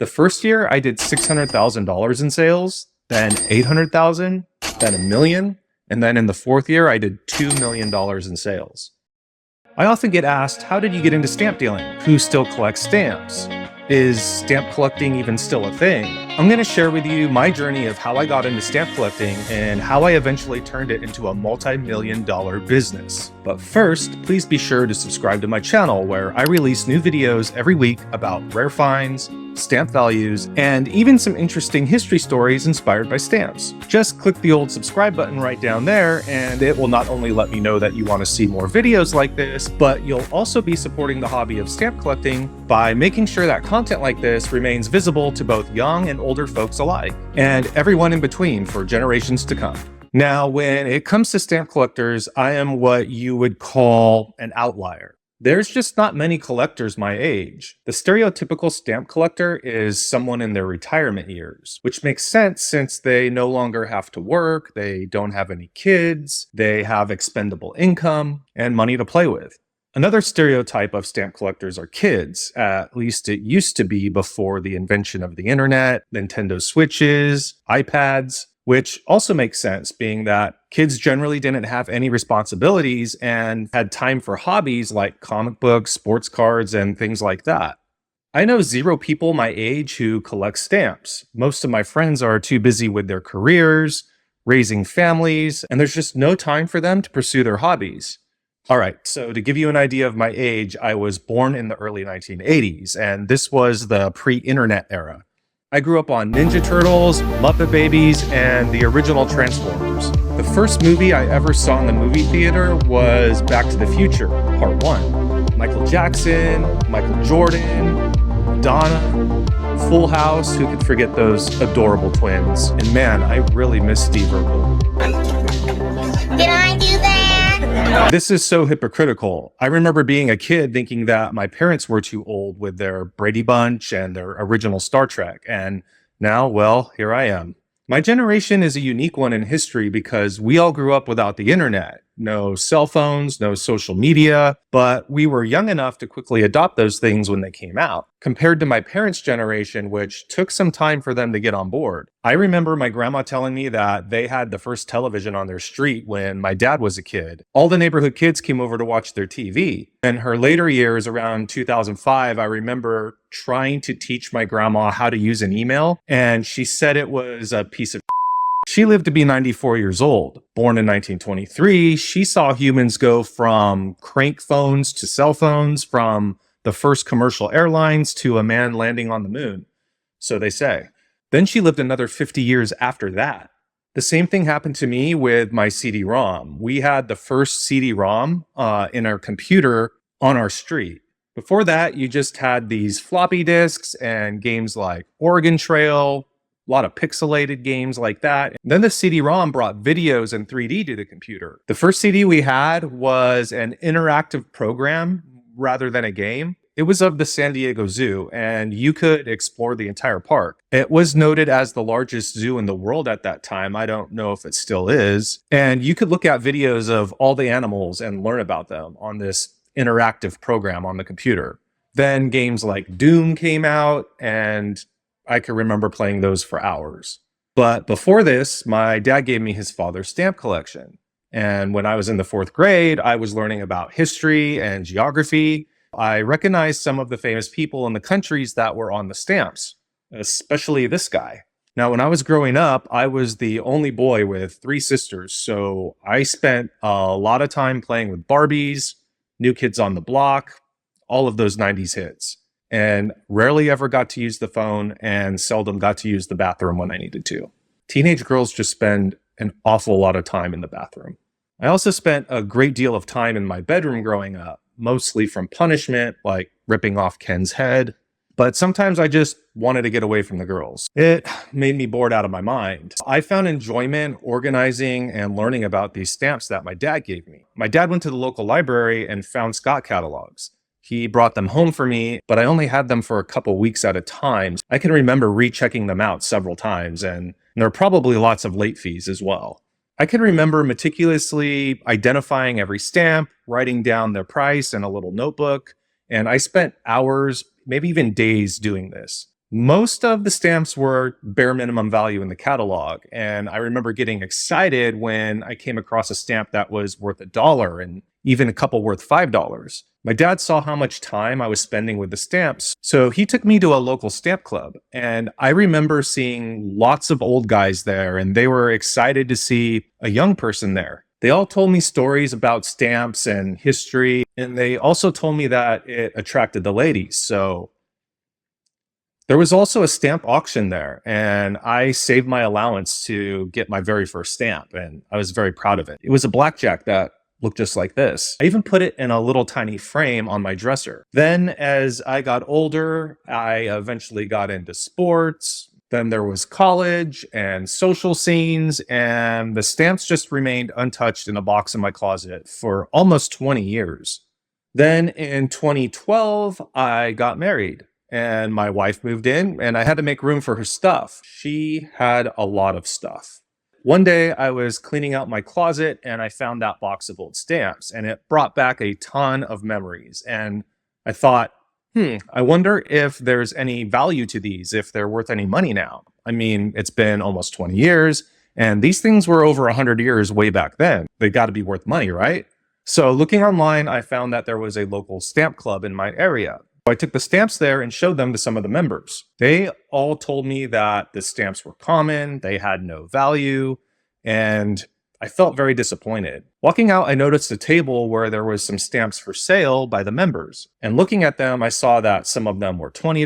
The first year I did $600,000 in sales, then 800,000, then a million, and then in the fourth year I did $2 million in sales. I often get asked, how did you get into stamp dealing? Who still collects stamps? Is stamp collecting even still a thing? I'm going to share with you my journey of how I got into stamp collecting and how I eventually turned it into a multi-million-dollar business. But first, please be sure to subscribe to my channel where I release new videos every week about rare finds, stamp values, and even some interesting history stories inspired by stamps. Just click the old subscribe button right down there and it will not only let me know that you want to see more videos like this, but you'll also be supporting the hobby of stamp collecting by making sure that content like this remains visible to both young and older folks alike, and everyone in between for generations to come. Now, when it comes to stamp collectors, I am what you would call an outlier. There's just not many collectors my age. The stereotypical stamp collector is someone in their retirement years, which makes sense since they no longer have to work, they don't have any kids, they have expendable income and money to play with. Another stereotype of stamp collectors are kids, at least it used to be before the invention of the internet, Nintendo Switches, iPads, which also makes sense being that kids generally didn't have any responsibilities and had time for hobbies like comic books, sports cards, and things like that. I know zero people my age who collect stamps. Most of my friends are too busy with their careers, raising families, and there's just no time for them to pursue their hobbies. All right, so to give you an idea of my age, I was born in the early 1980s, and this was the pre-internet era. I grew up on Ninja Turtles, Muppet Babies, and the original Transformers. The first movie I ever saw in the movie theater was Back to the Future, Part 1. Michael Jackson, Michael Jordan, Madonna, Full House, who could forget those adorable twins? And man, I really miss Steve Urkel. Did I do that? This is so hypocritical. I remember being a kid thinking that my parents were too old with their Brady Bunch and their original Star Trek. And now, well, here I am. My generation is a unique one in history because we all grew up without the internet. No cell phones, no social media, but we were young enough to quickly adopt those things when they came out, compared to my parents' generation, which took some time for them to get on board. I remember my grandma telling me that they had the first television on their street when my dad was a kid. All the neighborhood kids came over to watch their TV. In her later years, around 2005, I remember trying to teach my grandma how to use an email, and she said it was a piece of She lived to be 94 years old. Born in 1923, she saw humans go from crank phones to cell phones, from the first commercial airlines to a man landing on the moon. So they say. Then she lived another 50 years after that. The same thing happened to me with my CD-ROM. We had the first CD-ROM in our computer on our street. Before that, you just had these floppy disks and games like Oregon Trail, a lot of pixelated games like that. Then the CD-ROM brought videos in 3D to the computer. The first CD we had was an interactive program rather than a game. It was of the San Diego Zoo, and you could explore the entire park. It was noted as the largest zoo in the world at that time. I don't know if it still is. And you could look at videos of all the animals and learn about them on this interactive program on the computer. Then games like Doom came out, and I can remember playing those for hours. But before this, my dad gave me his father's stamp collection. And when I was in the fourth grade, I was learning about history and geography. I recognized some of the famous people in the countries that were on the stamps, especially this guy. Now, when I was growing up, I was the only boy with 3 sisters. So I spent a lot of time playing with Barbies, New Kids on the Block, all of those 90s hits. And rarely ever got to use the phone and seldom got to use the bathroom when I needed to. Teenage girls just spend an awful lot of time in the bathroom. I also spent a great deal of time in my bedroom growing up, mostly from punishment, like ripping off Ken's head. But sometimes I just wanted to get away from the girls. It made me bored out of my mind. I found enjoyment organizing and learning about these stamps that my dad gave me. My dad went to the local library and found Scott catalogs. He brought them home for me, but I only had them for a couple weeks at a time. I can remember rechecking them out several times, and there are probably lots of late fees as well. I can remember meticulously identifying every stamp, writing down their price in a little notebook, and I spent hours, maybe even days doing this. Most of the stamps were bare minimum value in the catalog, and I remember getting excited when I came across a stamp that was worth $1 and even a couple worth $5. My dad saw how much time I was spending with the stamps, so he took me to a local stamp club, and I remember seeing lots of old guys there, and they were excited to see a young person there. They all told me stories about stamps and history, and they also told me that it attracted the ladies, so there was also a stamp auction there, and I saved my allowance to get my very first stamp, and I was very proud of it. It was a blackjack that looked just like this. I even put it in a little tiny frame on my dresser. Then, as I got older, I eventually got into sports. Then there was college and social scenes, and the stamps just remained untouched in a box in my closet for almost 20 years. Then in 2012, I got married. And my wife moved in, and I had to make room for her stuff. She had a lot of stuff. One day I was cleaning out my closet and I found that box of old stamps, and it brought back a ton of memories. And I thought, I wonder if there's any value to these, if they're worth any money now. I mean, it's been almost 20 years, and these things were over 100 years way back then. They got to be worth money, right? So looking online, I found that there was a local stamp club in my area. I took the stamps there and showed them to some of the members. They all told me that the stamps were common, they had no value, and I felt very disappointed. Walking out, I noticed a table where there was some stamps for sale by the members. And looking at them, I saw that some of them were $20,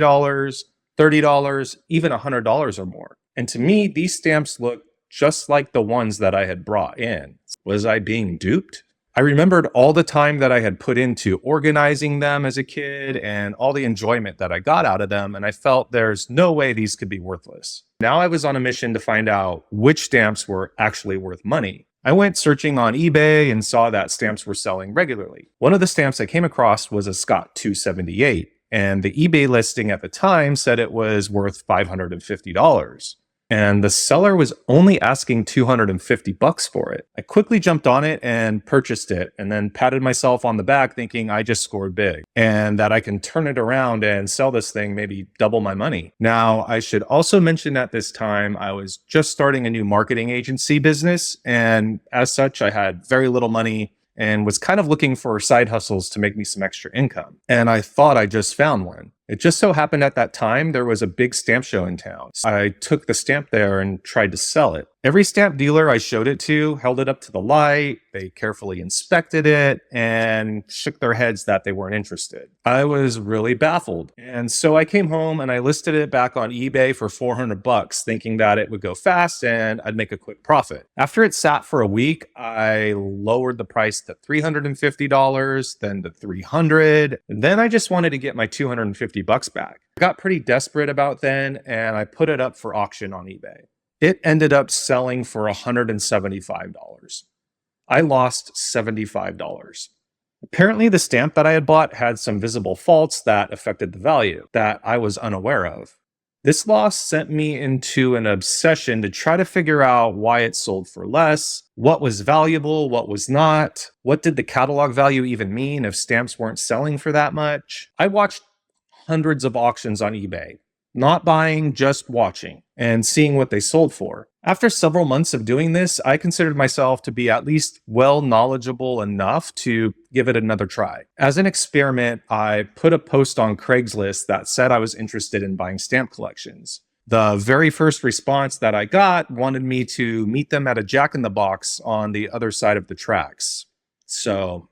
$30, even $100 or more. And to me, these stamps looked just like the ones that I had brought in. Was I being duped? I remembered all the time that I had put into organizing them as a kid and all the enjoyment that I got out of them, and I felt there's no way these could be worthless. Now I was on a mission to find out which stamps were actually worth money. I went searching on eBay and saw that stamps were selling regularly. One of the stamps I came across was a Scott 278, and the eBay listing at the time said it was worth $550. And the seller was only asking $250 for it. I quickly jumped on it and purchased it, and then patted myself on the back thinking I just scored big and that I can turn it around and sell this thing, maybe double my money. Now, I should also mention at this time, I was just starting a new marketing agency business, and as such, I had very little money and was kind of looking for side hustles to make me some extra income. And I thought I just found one. It just so happened at that time, there was a big stamp show in town. I took the stamp there and tried to sell it. Every stamp dealer I showed it to held it up to the light. They carefully inspected it and shook their heads that they weren't interested. I was really baffled. And so I came home and I listed it back on eBay for $400, thinking that it would go fast and I'd make a quick profit. After it sat for a week, I lowered the price to $350, then to $300. And then I just wanted to get my $250 back. I got pretty desperate about then, and I put it up for auction on eBay. It ended up selling for $175. I lost $75. Apparently, the stamp that I had bought had some visible faults that affected the value that I was unaware of. This loss sent me into an obsession to try to figure out why it sold for less, what was valuable, what was not, what did the catalog value even mean if stamps weren't selling for that much. I watched hundreds of auctions on eBay, not buying, just watching and seeing what they sold for. After several months of doing this, I considered myself to be at least well knowledgeable enough to give it another try. As an experiment, I put a post on Craigslist that said I was interested in buying stamp collections. The very first response that I got wanted me to meet them at a Jack in the Box on the other side of the tracks. So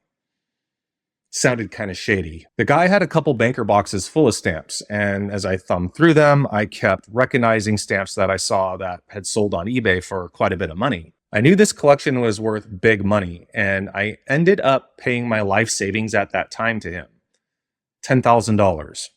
sounded kind of shady. The guy had a couple banker boxes full of stamps, and as I thumbed through them, I kept recognizing stamps that I saw that had sold on eBay for quite a bit of money. I knew this collection was worth big money, and I ended up paying my life savings at that time to him. $10,000.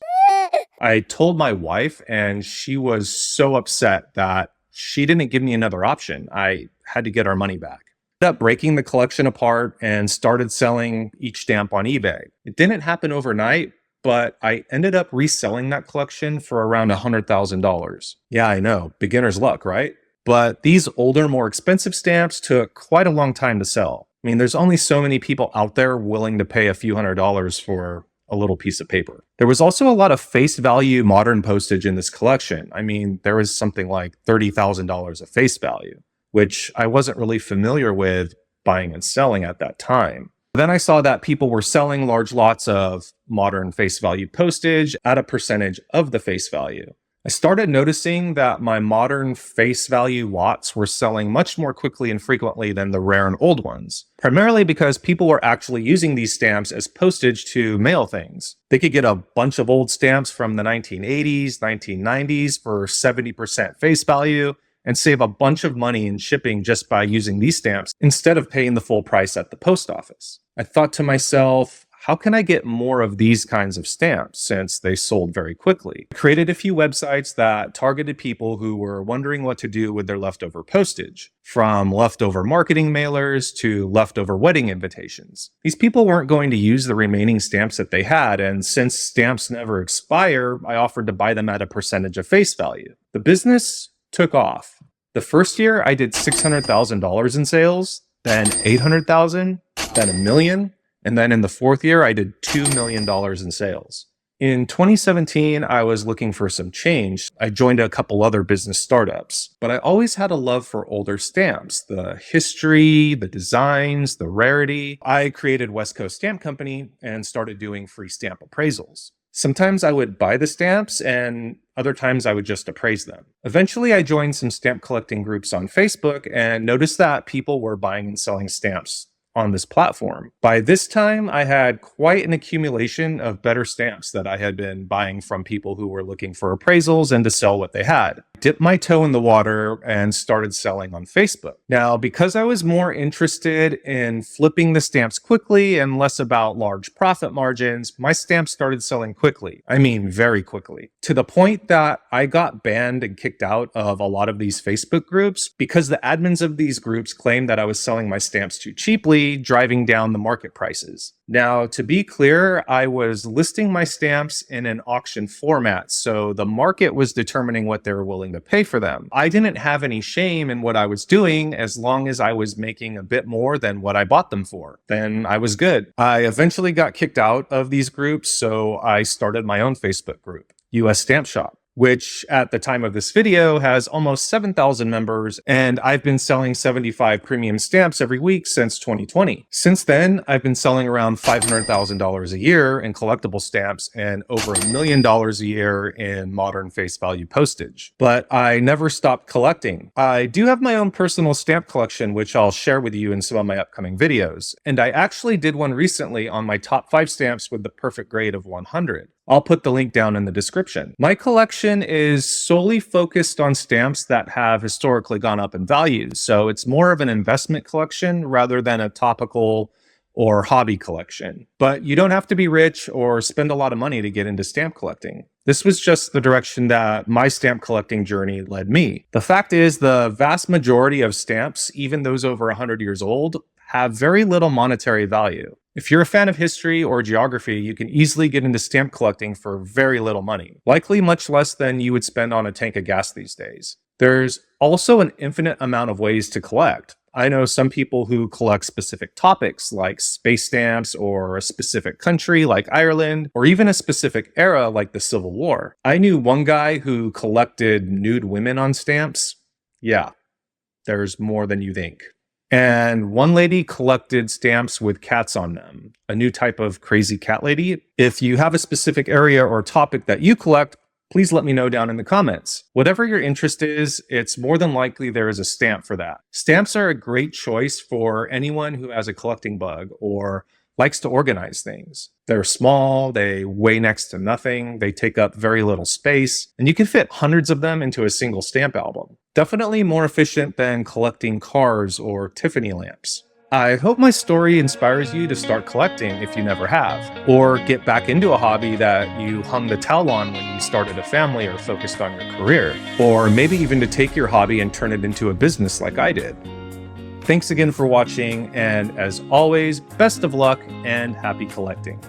I told my wife, and she was so upset that she didn't give me another option. I had to get our money back. Ended up breaking the collection apart and started selling each stamp on eBay. It didn't happen overnight, but I ended up reselling that collection for around $100,000. Yeah, I know, beginner's luck, right? But these older, more expensive stamps took quite a long time to sell. I mean, there's only so many people out there willing to pay a few $100s for a little piece of paper. There was also a lot of face value modern postage in this collection. I mean, there was something like $30,000 of face value, which I wasn't really familiar with buying and selling at that time. Then I saw that people were selling large lots of modern face value postage at a percentage of the face value. I started noticing that my modern face value lots were selling much more quickly and frequently than the rare and old ones, primarily because people were actually using these stamps as postage to mail things. They could get a bunch of old stamps from the 1980s, 1990s for 70% face value and save a bunch of money in shipping just by using these stamps instead of paying the full price at the post office. I thought to myself, how can I get more of these kinds of stamps since they sold very quickly? I created a few websites that targeted people who were wondering what to do with their leftover postage, from leftover marketing mailers to leftover wedding invitations. These people weren't going to use the remaining stamps that they had, and since stamps never expire, I offered to buy them at a percentage of face value. The business took off. The first year I did $600,000 in sales, then $800,000, then $1 million. And then in the fourth year, I did $2 million in sales. In 2017, I was looking for some change. I joined a couple other business startups, but I always had a love for older stamps, the history, the designs, the rarity. I created West Coast Stamp Company and started doing free stamp appraisals. Sometimes I would buy the stamps and other times I would just appraise them. Eventually, I joined some stamp collecting groups on Facebook and noticed that people were buying and selling stamps on this platform. By this time, I had quite an accumulation of better stamps that I had been buying from people who were looking for appraisals and to sell what they had. Dipped my toe in the water and started selling on Facebook. Now, because I was more interested in flipping the stamps quickly and less about large profit margins, my stamps started selling quickly. I mean, very quickly. To the point that I got banned and kicked out of a lot of these Facebook groups because the admins of these groups claimed that I was selling my stamps too cheaply, driving down the market prices. Now, to be clear, I was listing my stamps in an auction format, so the market was determining what they were willing to pay for them. I didn't have any shame in what I was doing as long as I was making a bit more than what I bought them for. Then I was good. I eventually got kicked out of these groups, so I started my own Facebook group, US Stamp Shop, which at the time of this video has almost 7,000 members, and I've been selling 75 premium stamps every week since 2020. Since then, I've been selling around $500,000 a year in collectible stamps and over $1 million a year in modern face value postage. But I never stopped collecting. I do have my own personal stamp collection, which I'll share with you in some of my upcoming videos. And I actually did one recently on my top 5 stamps with the perfect grade of 100. I'll put the link down in the description. My collection is solely focused on stamps that have historically gone up in value, so it's more of an investment collection rather than a topical or hobby collection. But you don't have to be rich or spend a lot of money to get into stamp collecting. This was just the direction that my stamp collecting journey led me. The fact is, the vast majority of stamps, even those over 100 years old, have very little monetary value. If you're a fan of history or geography, you can easily get into stamp collecting for very little money, likely much less than you would spend on a tank of gas these days. There's also an infinite amount of ways to collect. I know some people who collect specific topics like space stamps or a specific country like Ireland, or even a specific era like the Civil War. I knew one guy who collected nude women on stamps. Yeah, there's more than you think. And one lady collected stamps with cats on them, a new type of crazy cat lady. If you have a specific area or topic that you collect, please let me know down in the comments. Whatever your interest is, it's more than likely there is a stamp for that. Stamps are a great choice for anyone who has a collecting bug or likes to organize things. They're small, they weigh next to nothing, they take up very little space, and you can fit hundreds of them into a single stamp album. Definitely more efficient than collecting cars or Tiffany lamps. I hope my story inspires you to start collecting if you never have, or get back into a hobby that you hung the towel on when you started a family or focused on your career, or maybe even to take your hobby and turn it into a business like I did. Thanks again for watching, and as always, best of luck and happy collecting.